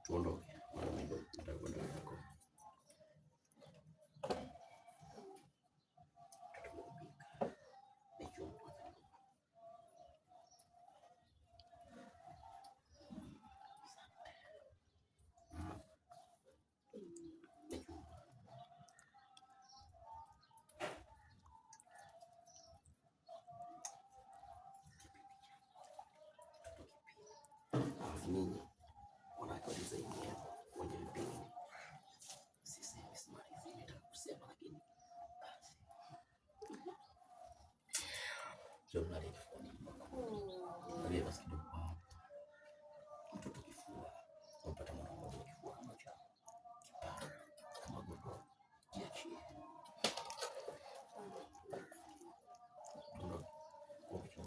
tuondoke. Mara mimi nitakwenda huko. Nini wanakaliza yenyewe kwenye vipindi. Sisi simalizi nitakusema, lakini basi sio mali kufanya ndio basi kidogo. Mtoto kifua unapata mwana mmoja kifua kama cha kipara kama gogo jiachie ndio kwa kichwa.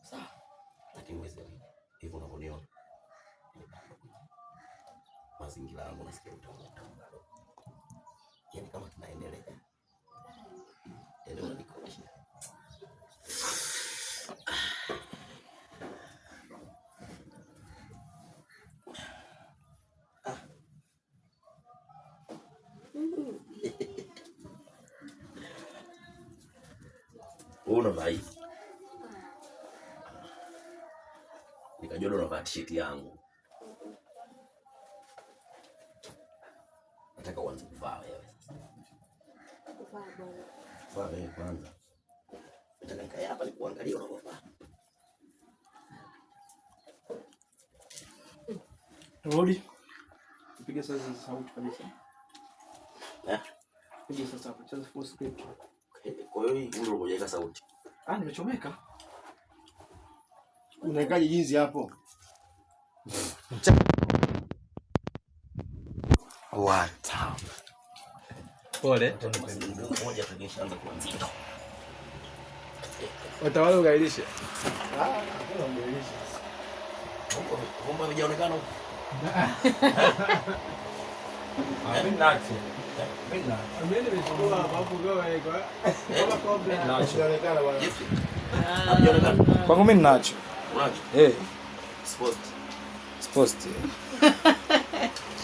Sawa, lakini wewe hivyo unavyoniona mazingira yangu nasikia utaona bado, yaani kama tunaendelea ndio nikosha. Una vai nikajua ndo navaa t-shirt yangu. Nataka uanze kuvaa wewe sasa. Kuvaa bwana. Vaa wewe kwanza. Nataka nikae hapa nikuangalie unavyovaa. Rudi. Piga sasa sauti kabisa. Piga sasa hapo, cheza full script. Kwa hiyo hii ndio unaweka sauti. Nimechomeka. Unawekaje jinsi hapo? Wata. Pole. Mmoja tukishaanza kuanzia. Watawala ugailisha. Kuna mgailisha. Bomba vijaonekana huko. Mimi nacho. Mimi nimechukua hapo gawa iko. Kama kombe naonekana bwana. Hajaonekana. Kwangu mimi ninacho. Unacho? Eh. Sports.